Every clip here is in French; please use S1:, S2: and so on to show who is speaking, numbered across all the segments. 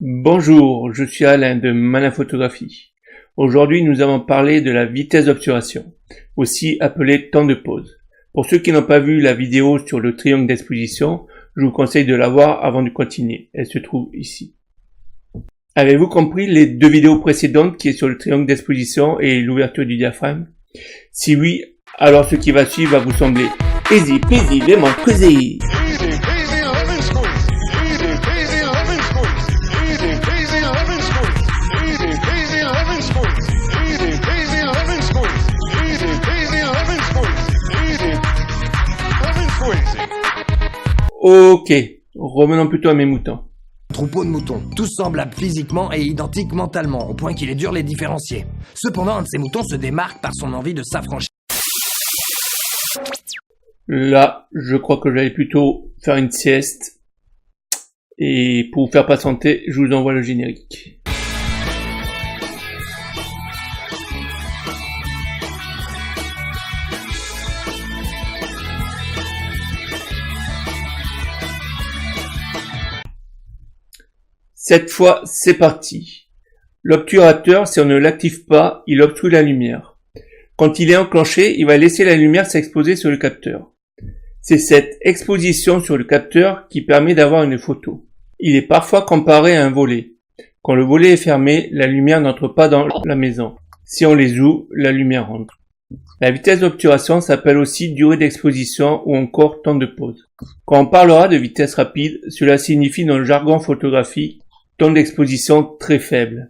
S1: Bonjour, je suis Alain de Malin Photographie. Aujourd'hui, nous allons parler de la vitesse d'obturation, aussi appelée temps de pose. Pour ceux qui n'ont pas vu la vidéo sur le triangle d'exposition, je vous conseille de la voir avant de continuer. Elle se trouve ici. Avez-vous compris les deux vidéos précédentes qui est sur le triangle d'exposition et l'ouverture du diaphragme? Si oui, alors ce qui va suivre va vous sembler easy peasy lemon squeezy. Ok, revenons plutôt à mes moutons.
S2: Troupeau de moutons, tous semblables physiquement et identiques mentalement, au point qu'il est dur de les différencier. Cependant, un de ces moutons se démarque par son envie de s'affranchir.
S1: Là, je crois que j'allais plutôt faire une sieste. Et pour vous faire patienter, je vous envoie le générique. Cette fois, c'est parti. L'obturateur, si on ne l'active pas, il obstrue la lumière. Quand il est enclenché, il va laisser la lumière s'exposer sur le capteur. C'est cette exposition sur le capteur qui permet d'avoir une photo. Il est parfois comparé à un volet. Quand le volet est fermé, la lumière n'entre pas dans la maison. Si on les ouvre, la lumière entre. La vitesse d'obturation s'appelle aussi durée d'exposition ou encore temps de pose. Quand on parlera de vitesse rapide, cela signifie dans le jargon photographique temps d'exposition très faible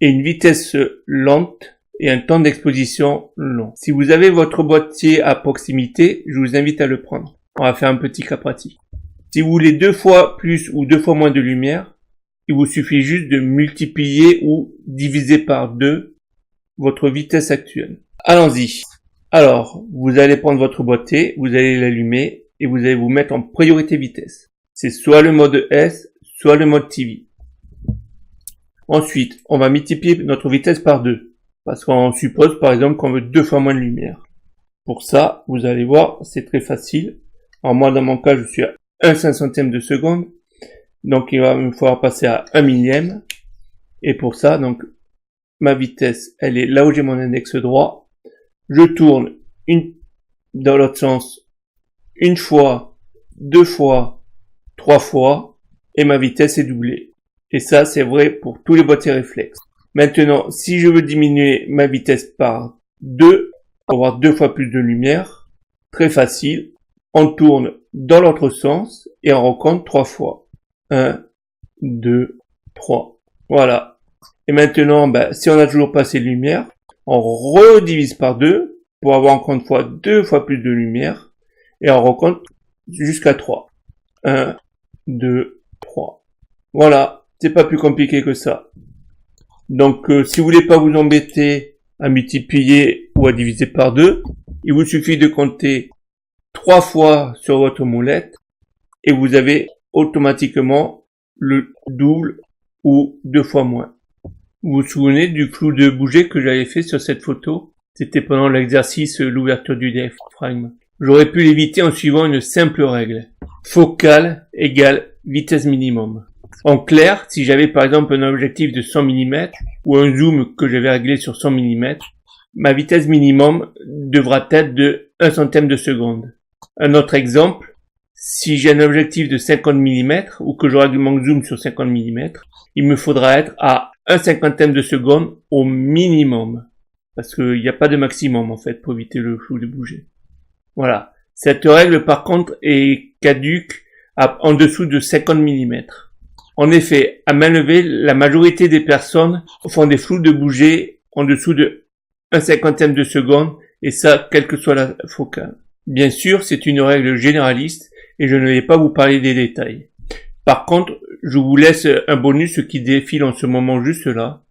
S1: et une vitesse lente et un temps d'exposition long. Si vous avez votre boîtier à proximité, je vous invite à le prendre. On va faire un petit cas pratique. Si vous voulez 2 fois plus ou 2 fois moins de lumière, il vous suffit juste de multiplier ou diviser par 2 votre vitesse actuelle. Allons-y. Alors, vous allez prendre votre boîtier, vous allez l'allumer et vous allez vous mettre en priorité vitesse. C'est soit le mode S, soit le mode TV. Ensuite, on va multiplier notre vitesse par 2, parce qu'on suppose par exemple qu'on veut 2 fois moins de lumière. Pour ça, vous allez voir, c'est très facile. Alors moi, dans mon cas, je suis à 1/500 de seconde, donc il va me falloir passer à 1 millième. Et pour ça, donc ma vitesse, elle est là où j'ai mon index droit. Je tourne dans l'autre sens, 1 fois, 2 fois, 3 fois, et ma vitesse est doublée. Et ça, c'est vrai pour tous les boîtiers réflexes. Maintenant, si je veux diminuer ma vitesse par 2, pour avoir 2 fois plus de lumière, très facile, on tourne dans l'autre sens et on recompte 3 fois. 1, 2, 3. Voilà. Et maintenant, si on n'a toujours pas assez de lumière, on redivise par 2 pour avoir encore une fois 2 fois plus de lumière et on recompte jusqu'à 3. 1, 2, 3. Voilà. C'est pas plus compliqué que ça. Donc, si vous voulez pas vous embêter à multiplier ou à diviser par 2, il vous suffit de compter 3 fois sur votre molette et vous avez automatiquement le double ou 2 fois moins. Vous vous souvenez du flou de bouger que j'avais fait sur cette photo? C'était pendant l'exercice l'ouverture du diaphragme. J'aurais pu l'éviter en suivant une simple règle. Focale égale vitesse minimum. En clair, si j'avais par exemple un objectif de 100 mm ou un zoom que j'avais réglé sur 100 mm, ma vitesse minimum devra être de 1 centème de seconde. Un autre exemple, si j'ai un objectif de 50 mm ou que je règle mon zoom sur 50 mm, il me faudra être à 1/50 de seconde au minimum. Parce qu'il n'y a pas de maximum en fait pour éviter le flou de bouger. Voilà. Cette règle par contre est caduque en dessous de 50 mm. En effet, à main levée, la majorité des personnes font des flous de bouger en dessous de 1/50 de seconde, et ça, quelle que soit la focale. Bien sûr, c'est une règle généraliste, et je ne vais pas vous parler des détails. Par contre, je vous laisse un bonus qui défile en ce moment juste là.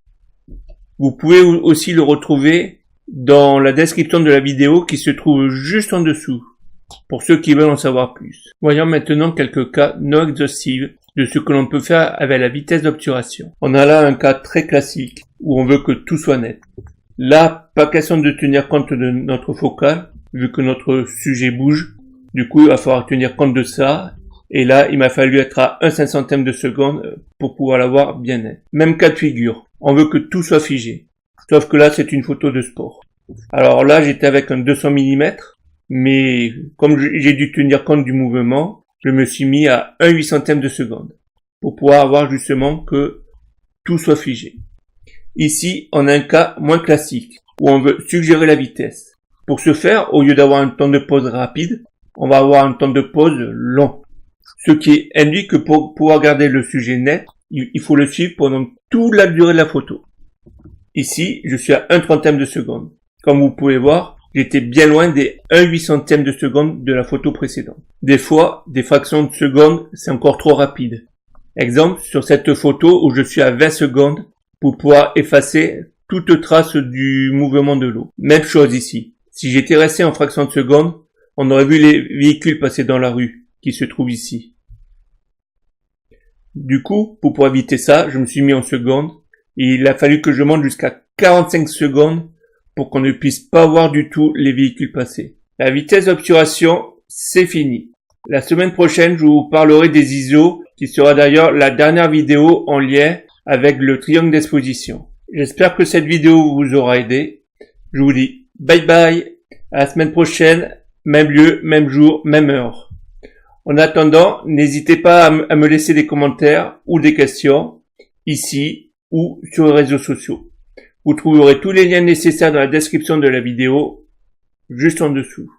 S1: Vous pouvez aussi le retrouver dans la description de la vidéo qui se trouve juste en dessous, pour ceux qui veulent en savoir plus. Voyons maintenant quelques cas non exhaustifs de ce que l'on peut faire avec la vitesse d'obturation. On a là un cas très classique, où on veut que tout soit net. Là, pas question de tenir compte de notre focale, vu que notre sujet bouge. Du coup, il va falloir tenir compte de ça, Et là, il m'a fallu être à 1/500 de seconde pour pouvoir l'avoir bien net. Même cas de figure. On veut que tout soit figé. Sauf que là, c'est une photo de sport. Alors là, j'étais avec un 200 mm, mais comme j'ai dû tenir compte du mouvement, je me suis mis à 1/800 de seconde pour pouvoir avoir justement que tout soit figé. Ici, on a un cas moins classique où on veut suggérer la vitesse. Pour ce faire, au lieu d'avoir un temps de pause rapide, on va avoir un temps de pause long. Ce qui induit que pour pouvoir garder le sujet net, il faut le suivre pendant toute la durée de la photo. Ici, je suis à 1/30 de seconde. Comme vous pouvez voir, j'étais bien loin des 1/800 de seconde de la photo précédente. Des fois, des fractions de seconde, c'est encore trop rapide. Exemple, sur cette photo où je suis à 20 secondes pour pouvoir effacer toute trace du mouvement de l'eau. Même chose ici. Si j'étais resté en fraction de seconde, on aurait vu les véhicules passer dans la rue qui se trouve ici. Du coup, pour pouvoir éviter ça, je me suis mis en secondes et il a fallu que je monte jusqu'à 45 secondes pour qu'on ne puisse pas voir du tout les véhicules passer. La vitesse d'obturation, c'est fini. La semaine prochaine, je vous parlerai des ISO, qui sera d'ailleurs la dernière vidéo en lien avec le triangle d'exposition. J'espère que cette vidéo vous aura aidé. Je vous dis bye bye, à la semaine prochaine, même lieu, même jour, même heure. En attendant, n'hésitez pas à me laisser des commentaires ou des questions, ici ou sur les réseaux sociaux. Vous trouverez tous les liens nécessaires dans la description de la vidéo, juste en dessous.